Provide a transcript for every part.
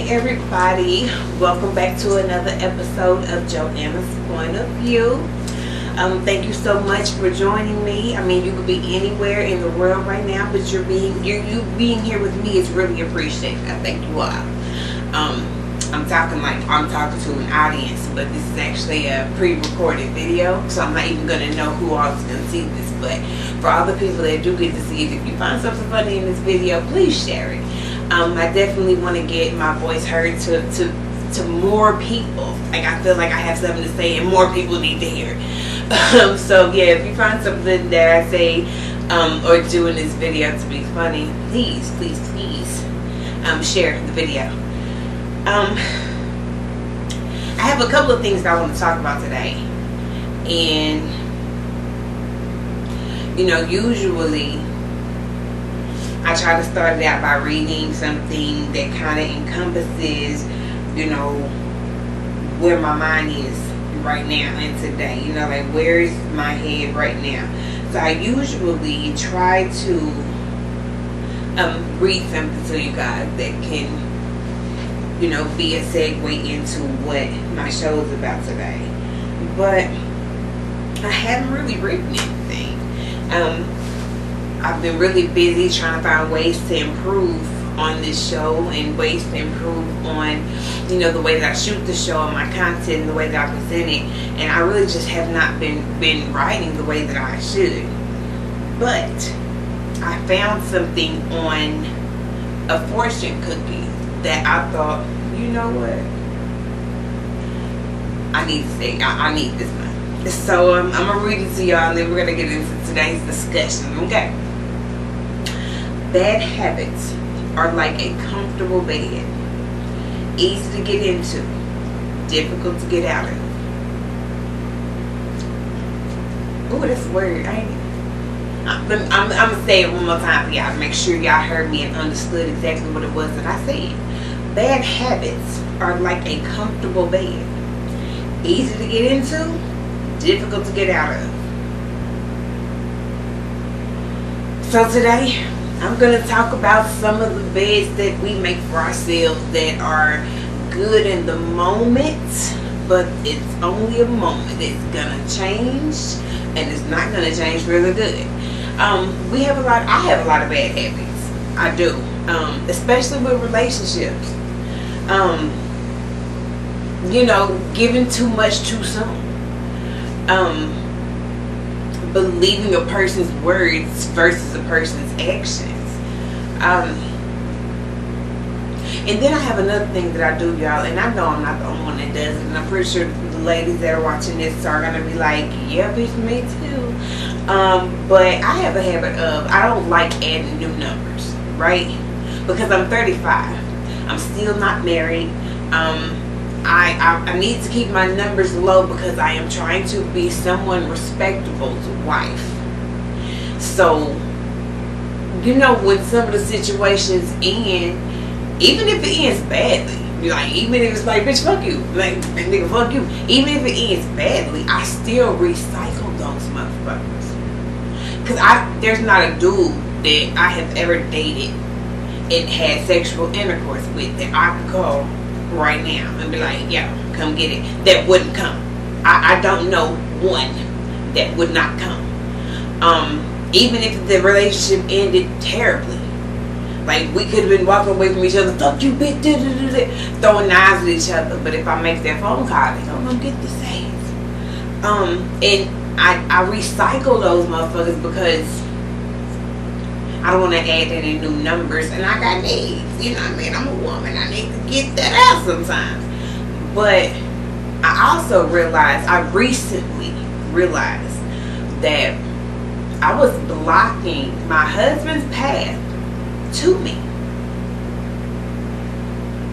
Hey everybody, welcome back to another episode of JoAnna's Point of View. Thank you so much for joining me. I mean, you could be anywhere in the world right now, but you being here with me is really appreciated. I thank you all. I'm talking to an audience, but this is actually a pre-recorded video, so I'm not even gonna know who all is gonna see this. But for all the people that do get to see it, if you find something funny in this video, please share it. I definitely want to get my voice heard to more people. Like, I feel like I have something to say and more people need to hear. So yeah, if you find something that I say or do in this video to be funny, please share the video. I have a couple of things that I want to talk about today, and usually I try to start it out by reading something that kind of encompasses, where my mind is right now and today. Like, where is my head right now? So I usually try to read something to you guys that can, be a segue into what my show is about today. But I haven't really written anything. I've been really busy trying to find ways to improve on this show and ways to improve on, the way that I shoot the show and my content and the way that I present it. And I really just have not been writing the way that I should. But I found something on a fortune cookie that I thought, you know what? I need to say, I need this one. So I'm going to read it to y'all, and then we're going to get into today's discussion, okay? Bad habits are like a comfortable bed. Easy to get into, difficult to get out of. Ooh, that's a word, ain't it? I'm going to say it one more time for y'all to make sure y'all heard me and understood exactly what it was that I said. Bad habits are like a comfortable bed. Easy to get into, difficult to get out of. So today, I'm going to talk about some of the beds that we make for ourselves that are good in the moment, but it's only a moment. It's going to change, and it's not going to change really good. I have a lot of bad habits. I do. Especially with relationships. Giving too much too soon. Believing a person's words versus a person's actions. And then I have another thing that I do, y'all, and I know I'm not the only one that does it, and I'm pretty sure the ladies that are watching this are gonna be like, yeah, bitch, me too. But I have a habit of, I don't like adding new numbers, right? Because I'm 35. I'm still not married. I need to keep my numbers low because I am trying to be someone respectable's wife. So, when some of the situations end, even if it ends badly, even if it's like, bitch, fuck you, like, nigga, fuck you, even if it ends badly, I still recycle those motherfuckers. Because there's not a dude that I have ever dated and had sexual intercourse with that I could call right now and be like, yo, come get it, that wouldn't come. I don't know one that would not come. Even if the relationship ended terribly, like, we could have been walking away from each other, fuck you, bitch, throwing knives at each other, but if I make that phone call, they don't get this ass. And I recycle those motherfuckers because I don't want to add any new numbers, and I got needs. I'm a woman. I need to get that out sometimes. But I recently realized that I was blocking my husband's path to me.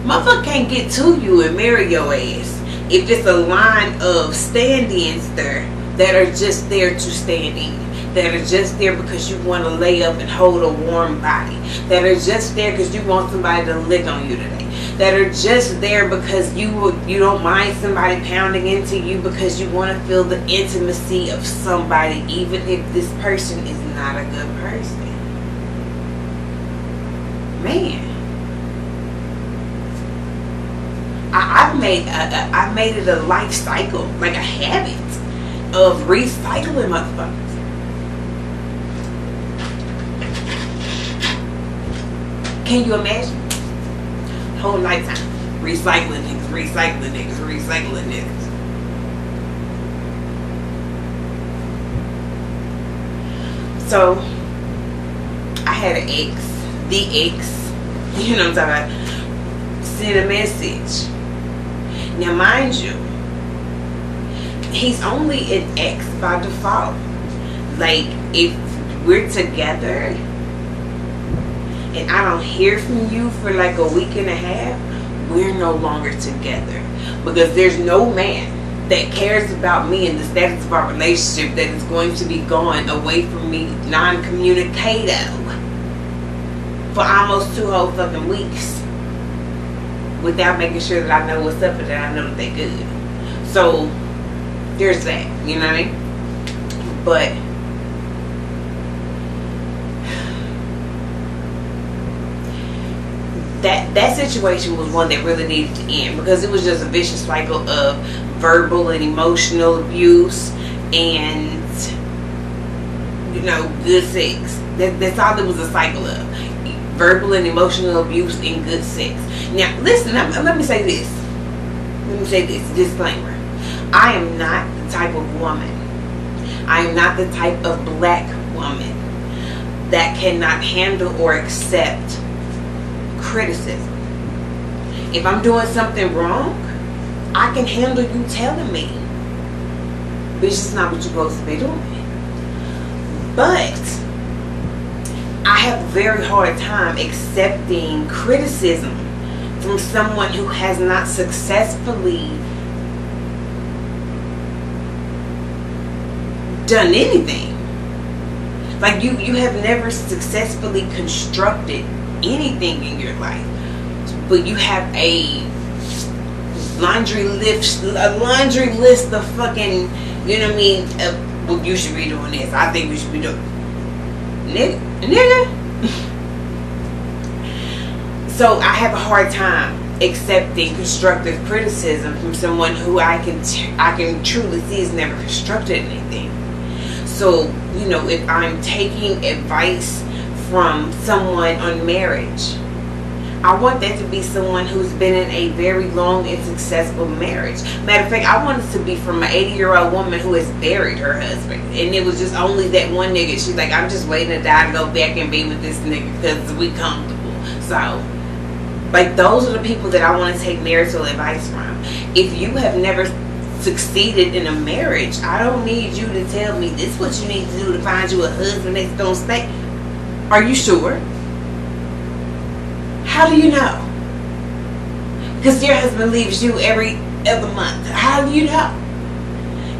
Motherfucker can't get to you and marry your ass if it's a line of stand-ins there that are just there to stand in. That are just there because you want to lay up and hold a warm body. That are just there because you want somebody to lick on you today. That are just there because you don't mind somebody pounding into you because you want to feel the intimacy of somebody, even if this person is not a good person. Man, I've made it a life cycle, like a habit of recycling motherfuckers. Can you imagine? Whole lifetime recycling niggas, recycling niggas, recycling niggas. So I had an the ex, you know what I'm talking about, send a message. Now mind you, he's only an ex by default. Like, if we're together and I don't hear from you for like a week and a half, we're no longer together. Because there's no man that cares about me and the status of our relationship that is going to be gone away from me non-communicative for almost 2 whole fucking weeks without making sure that I know what's up and that I know that they good. So there's that, you know what I mean? But that situation was one that really needed to end, because it was just a vicious cycle of verbal and emotional abuse and, you know, good sex. That's all it was a cycle of. Verbal and emotional abuse and good sex. Now, listen, let me say this. Let me say this, disclaimer. I am not the type of woman, I am not the type of black woman that cannot handle or accept criticism. If I'm doing something wrong, I can handle you telling me, bitch, it's not what you're supposed to be doing. But I have a very hard time accepting criticism from someone who has not successfully done anything. Like, you have never successfully constructed anything in your life, but you have a laundry list of fucking, you know what I mean, well, you should be doing this, I think we should be doing nigga. So I have a hard time accepting constructive criticism from someone who I can truly see has never constructed anything. So, you know, if I'm taking advice from someone on marriage, I want that to be someone who's been in a very long and successful marriage. Matter of fact, I want it to be from an 80-year-old woman who has buried her husband, and it was just only that one nigga. She's like, I'm just waiting to die to go back and be with this nigga because we comfortable. So, like, those are the people that I want to take marital advice from. If you have never succeeded in a marriage, I don't need you to tell me this is what you need to do to find you a husband that's gonna stay. Are you sure? How do you know? Because your husband leaves you every other month. How do you know?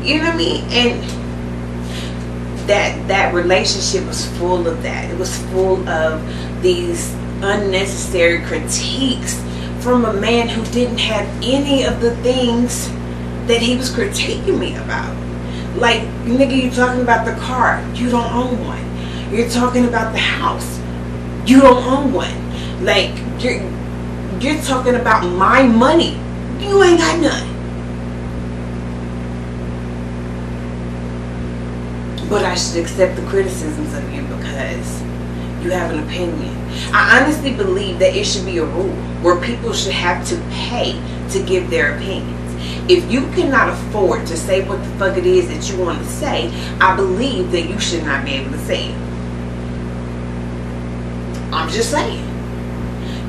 You know what I mean? And that relationship was full of that. It was full of these unnecessary critiques from a man who didn't have any of the things that he was critiquing me about. Like, nigga, you talking about the car, you don't own one. You're talking about the house, you don't own one. Like, you're talking about my money, you ain't got none. But I should accept the criticisms of you because you have an opinion. I honestly believe that it should be a rule where people should have to pay to give their opinions. If you cannot afford to say what the fuck it is that you want to say, I believe that you should not be able to say it. I'm just saying.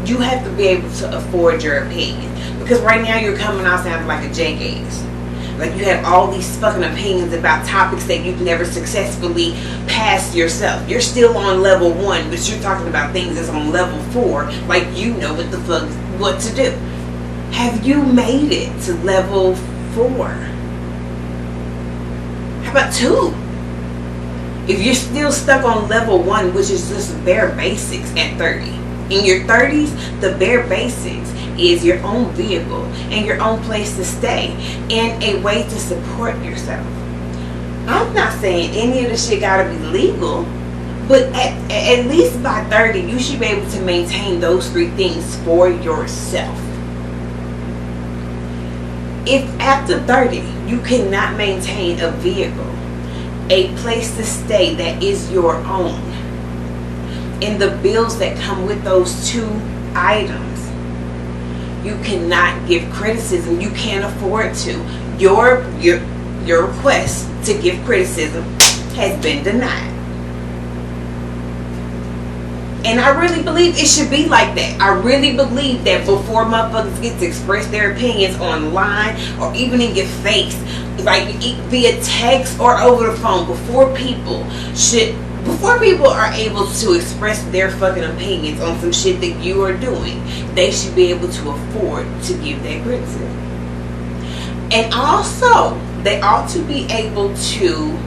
You have to be able to afford your opinion. Because right now you're coming out sounding like a jackass. Like, you have all these fucking opinions about topics that you've never successfully passed yourself. You're still on level 1, but you're talking about things that's on level 4. Like, you know what the fuck, what to do. Have you made it to level 4? How about 2? If you're still stuck on level 1, which is just bare basics at 30. In your 30s, the bare basics is your own vehicle and your own place to stay and a way to support yourself. I'm not saying any of this shit gotta be legal, but at least by 30, you should be able to maintain those 3 things for yourself. If after 30 you cannot maintain a vehicle, a place to stay that is your own, and the bills that come with those two items, you cannot give criticism. You can't afford to. Your request to give criticism has been denied. And I really believe it should be like that. I really believe that before motherfuckers get to express their opinions online or even in your face, like via text or over the phone, before people are able to express their fucking opinions on some shit that you are doing, they should be able to afford to give that criticism. And also, they ought to be able to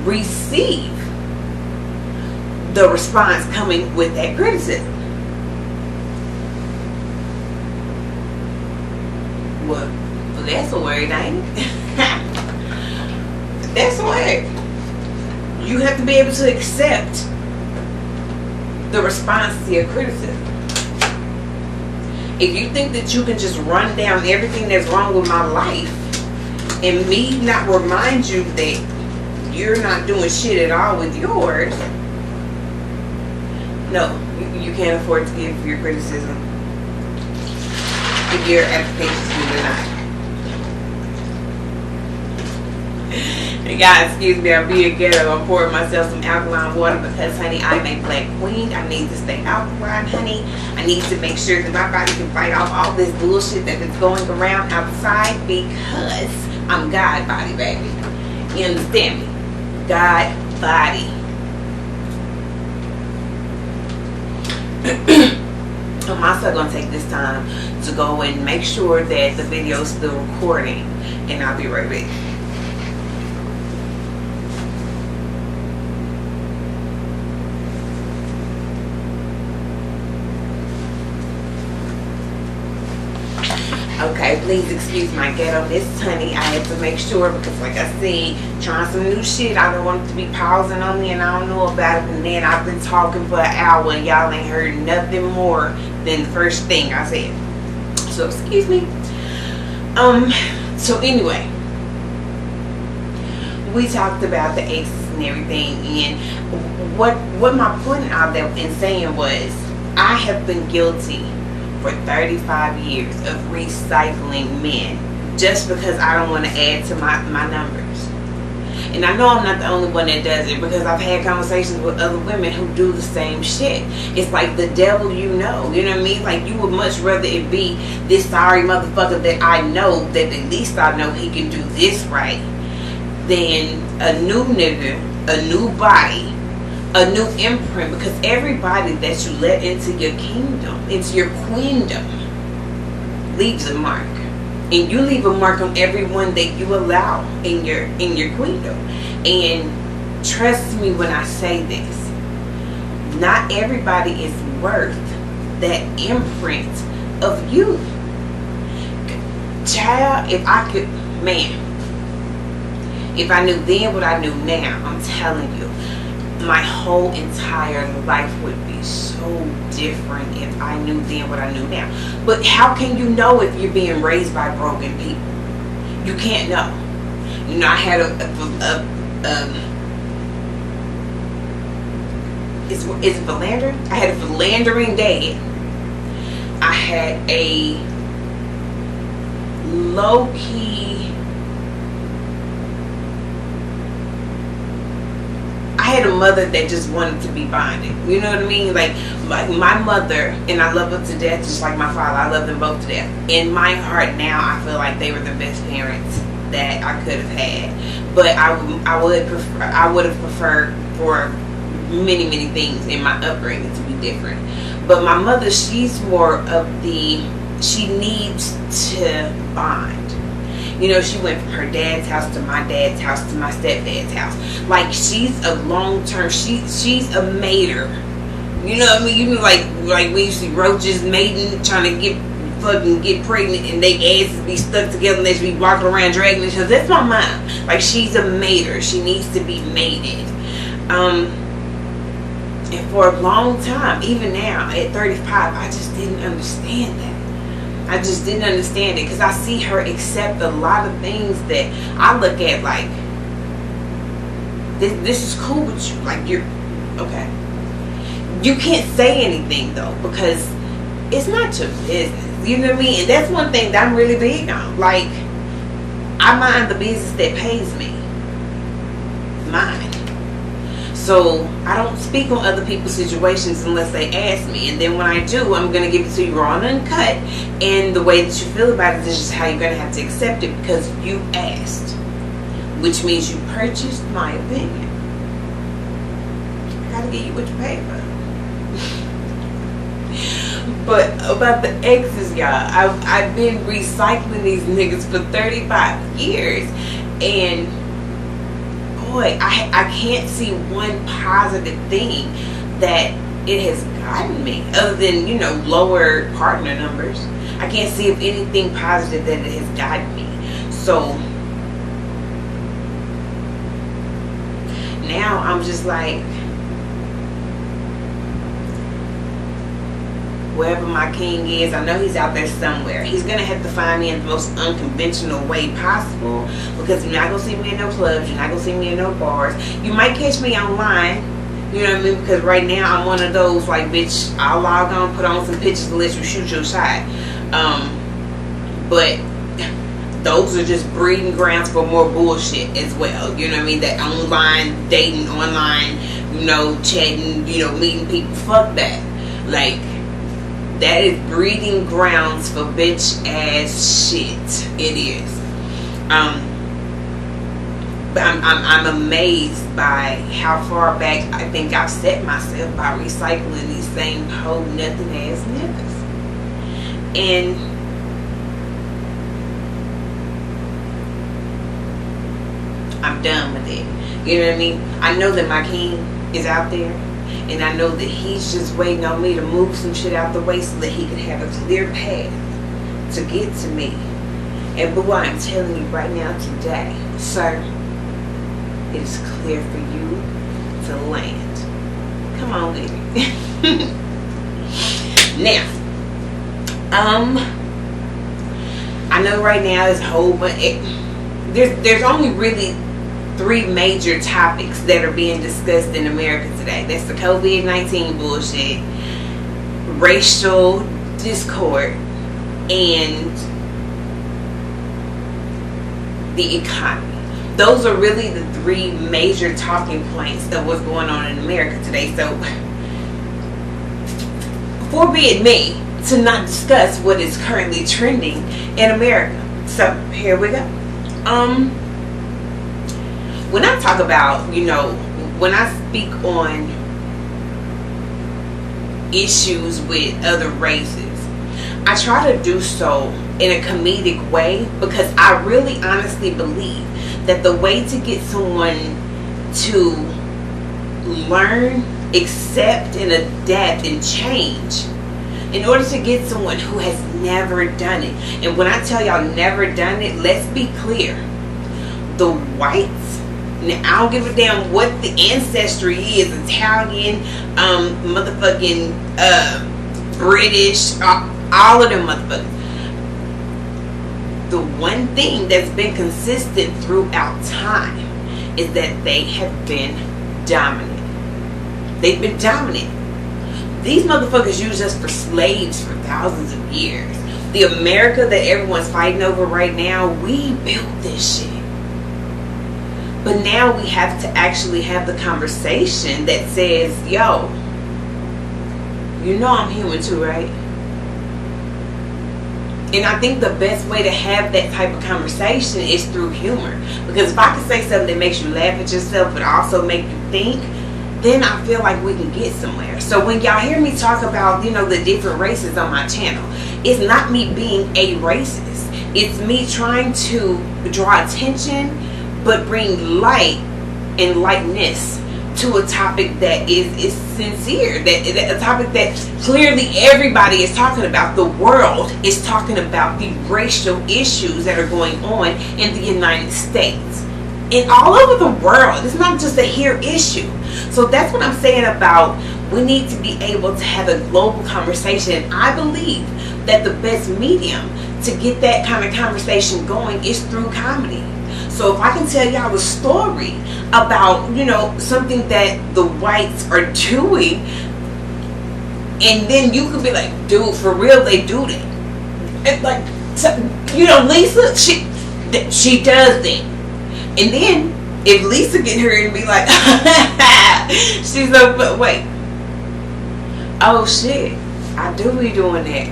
receive the response coming with that criticism. Well, that's a word, ain't it? That's a word. You have to be able to accept the response to your criticism. If you think that you can just run down everything that's wrong with my life and me not remind you that you're not doing shit at all with yours, no, you can't afford to give your criticism if your application's been denied. And guys, excuse me, I'm being ghetto. I'm pouring myself some alkaline water because, honey, I'm a black queen. I need to stay alkaline, honey. I need to make sure that my body can fight off all this bullshit that is going around outside because I'm God body, baby. You understand me? God body. I'm also going to take this time to go and make sure that the video is still recording, and I'll be right back. Okay, please excuse my ghetto-ness, honey. I had to make sure because, like I said, trying some new shit, I don't want it to be pausing on me and I don't know about it. And then I've been talking for an hour and y'all ain't heard nothing more than the first thing I said. So, excuse me. So anyway, we talked about the exes and everything, and what my point out there in saying was, I have been guilty for 35 years of recycling men just because I don't want to add to my numbers. And I know I'm not the only one that does it because I've had conversations with other women who do the same shit. It's like the devil you know what I mean? Like, you would much rather it be this sorry motherfucker that I know, that at least I know he can do this right, than a new nigga, a new body, a new imprint, because everybody that you let into your kingdom, into your queendom, leaves a mark. And you leave a mark on everyone that you allow in your queendom. And trust me when I say this, not everybody is worth that imprint of you. Child, if I could, man, if I knew then what I knew now, I'm telling you, my whole entire life would be so different if I knew then what I knew now. But how can you know if you're being raised by broken people? You can't know. You know, I had is it philandering? I had a philandering dad. I had a low-key, I had a mother that just wanted to be bonded. You know what I mean? Like my mother, and I love her to death, just like my father. I love them both to death. In my heart now, I feel like they were the best parents that I could have had. But I would have preferred for many, many things in my upbringing to be different. But my mother, she's more of she needs to bond. You know, she went from her dad's house to my dad's house to my stepdad's house. Like, she's a long-term, she's a mater. You know what I mean? You know, like we used to see roaches mating, trying to get pregnant, and they asses be stuck together and they should be walking around dragging each other. That's my mom. Like, she's a mater. She needs to be mated. And for a long time, even now at 35, I just didn't understand that. I just didn't understand it, because I see her accept a lot of things that I look at like, this is cool with you. Like, you're okay. You can't say anything though, because it's not your business. You know what I mean? And that's one thing that I'm really big on. Like, I mind the business that pays me. Mine. So I don't speak on other people's situations unless they ask me. And then when I do, I'm going to give it to you raw and uncut. And the way that you feel about it is just how you're going to have to accept it, because you asked. Which means you purchased my opinion. I got to give you what you pay for. But about the exes, y'all, I've been recycling these niggas for 35 years. And boy, I can't see one positive thing that it has gotten me, other than, you know, lower partner numbers. I can't see if anything positive that it has gotten me. So now I'm just like, wherever my king is, I know he's out there somewhere. He's gonna have to find me in the most unconventional way possible, because you're not gonna see me in no clubs, you're not gonna see me in no bars. You might catch me online, you know what I mean, because right now I'm one of those, like, bitch, I'll log on, put on some pictures and let you shoot your shot. But those are just breeding grounds for more bullshit as well. You know what I mean? That online dating, online, you know, chatting, you know, meeting people. Fuck that. Like, that is breeding grounds for bitch ass shit. It is. But I'm amazed by how far back I think I've set myself by recycling these same whole nothing ass niggas. And I'm done with it. You know what I mean? I know that my king is out there, and I know that he's just waiting on me to move some shit out the way so that he can have a clear path to get to me. And boy, I'm telling you right now today, sir, it is clear for you to land. Come on, baby. Now, I know right now there's a whole bunch. There's only really 3 major topics that are being discussed in America today. That's the COVID-19 bullshit, racial discord, and the economy. Those are really the 3 major talking points of what's going on in America today. So, forbid me to not discuss what is currently trending in America. So, here we go. When I talk about, you know, when I speak on issues with other races, I try to do so in a comedic way, because I really honestly believe that the way to get someone to learn, accept, and adapt and change, in order to get someone who has never done it, and when I tell y'all never done it, let's be clear, the whites, now, I don't give a damn what the ancestry is, Italian, motherfucking British, all of them motherfuckers. The one thing that's been consistent throughout time is that they have been dominant. They've been dominant. These motherfuckers used us for slaves for thousands of years. The America that everyone's fighting over right now, we built this shit. But now we have to actually have the conversation that says, yo, you know I'm human too, right? And I think the best way to have that type of conversation is through humor. Because if I can say something that makes you laugh at yourself but also make you think, then I feel like we can get somewhere. So when y'all hear me talk about, you know, the different races on my channel, it's not me being a racist. It's me trying to draw attention but bring light and lightness to a topic that is sincere, that a topic that clearly everybody is talking about. The world is talking about the racial issues that are going on in the United States. and all over the world. It's not just a here issue. So that's what I'm saying about we need to be able to have a global conversation. I believe that the best medium to get that kind of conversation going is through comedy. So if I can tell y'all a story about, something that the whites are doing, and then you could be like, dude, for real, they do that. It's like, Lisa, she does that. And then if Lisa get her and be like, she's like, but wait, oh shit, I do be doing that.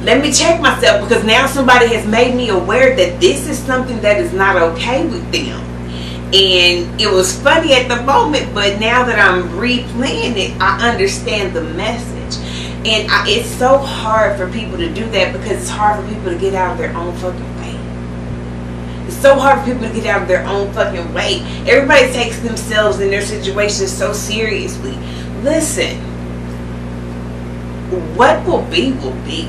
Let me check myself, because now somebody has made me aware that this is something that is not okay with them. And it was funny at the moment, but now that I'm replaying it, I understand the message. And it's so hard for people to do that, because it's hard for people to get out of their own fucking way. It's so hard for people to get out of their own fucking way. Everybody takes themselves and their situations so seriously. Listen, what will be, will be.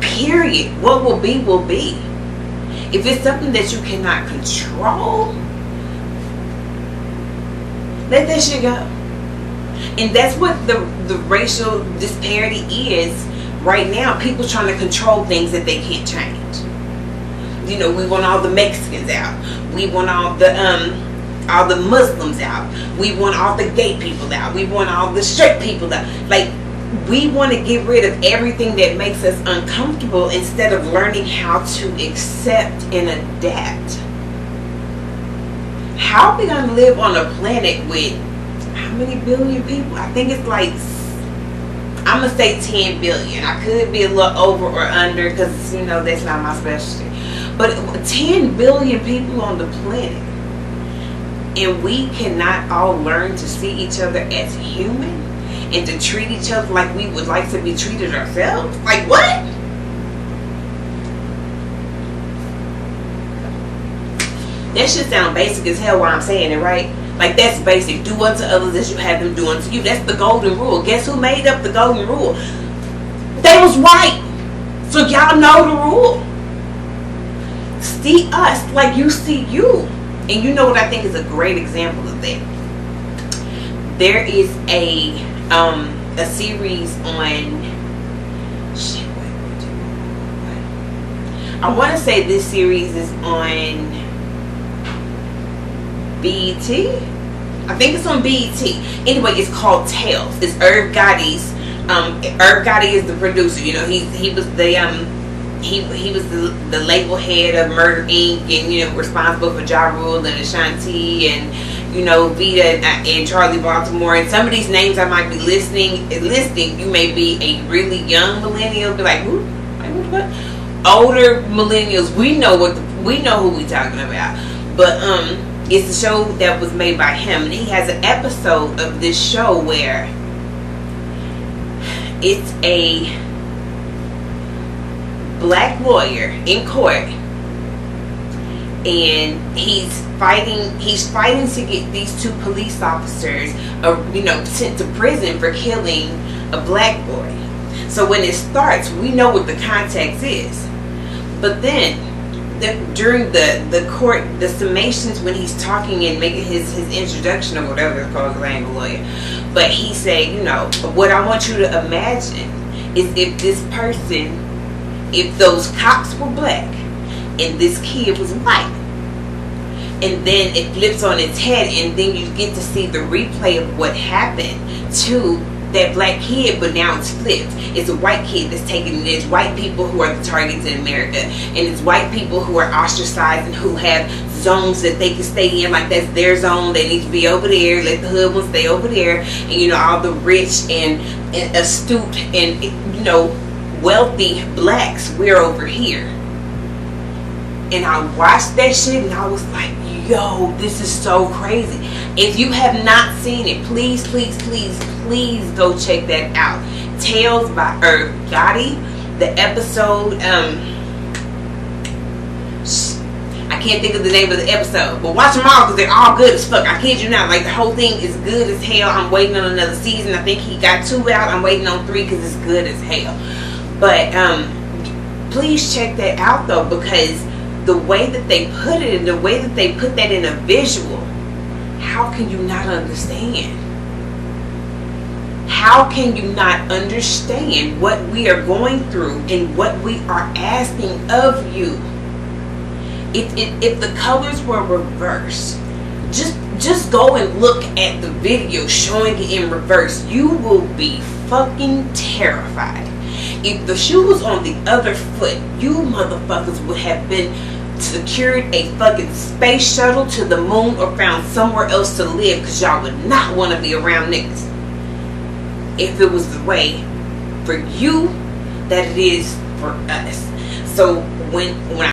Period. What will be, will be. If it's something that you cannot control, let that shit go. And that's what the racial disparity is right now. People trying to control things that they can't change. We want all the Mexicans out. We want all the Muslims out. We want all the gay people out. We want all the straight people out. Like, we want to get rid of everything that makes us uncomfortable instead of learning how to accept and adapt. How are we going to live on a planet with how many billion people? I think it's like, I'm going to say 10 billion. I could be a little over or under, because, that's not my specialty. But 10 billion people on the planet. And we cannot all learn to see each other as human and to treat each other like we would like to be treated ourselves. Like, what? That shit sound basic as hell while I'm saying it, right? Like, that's basic. Do unto others as you have them do unto you. That's the golden rule. Guess who made up the golden rule? They was white. So y'all know the rule. See us like you see you. And you know what I think is a great example of that? There is a series on I want to say this series is on BET. I think it's on BET. Anyway, it's called Tales. It's Irv Gotti's. Irv Gotti is the producer. He was the label head of Murder Inc. and responsible for Ja Rule and Ashanti and Vita and Charlie Baltimore, and some of these names I might be listing. You may be a really young millennial, be like, who? What? Older millennials, we know who we talking about. But it's a show that was made by him, and he has an episode of this show where it's a black lawyer in court, and he's fighting to get these two police officers sent to prison for killing a black boy. So when it starts, we know what the context is, but then during the court, the summations, when he's talking and making his introduction or whatever it's called, because I ain't a lawyer, but he said, what I want you to imagine is if those cops were black and this kid was white, and then it flips on its head, and then you get to see the replay of what happened to that black kid, but now it's flipped. It's a white kid that's taken, and it's white people who are the targets in America, and it's white people who are ostracized and who have zones that they can stay in, like that's their zone. They need to be over there. Let the hood ones stay over there, and all the rich and astute and wealthy blacks, we're over here. And I watched that shit and I was like, yo, this is so crazy. If you have not seen it, please go check that out. Tales by Irv Gotti. The episode, I can't think of the name of the episode, but watch them all because they're all good as fuck. I kid you not. Like, the whole thing is good as hell. I'm waiting on another season. I think he got 2 out. I'm waiting on 3 because it's good as hell. But please check that out though, because the way that they put it and the way that they put that in a visual, how can you not understand? How can you not understand what we are going through and what we are asking of you? If the colors were reversed, just go and look at the video showing it in reverse. You will be fucking terrified. If the shoe was on the other foot, you motherfuckers would have been secured a fucking space shuttle to the moon or found somewhere else to live, because y'all would not want to be around niggas if it was the way for you that it is for us. So when I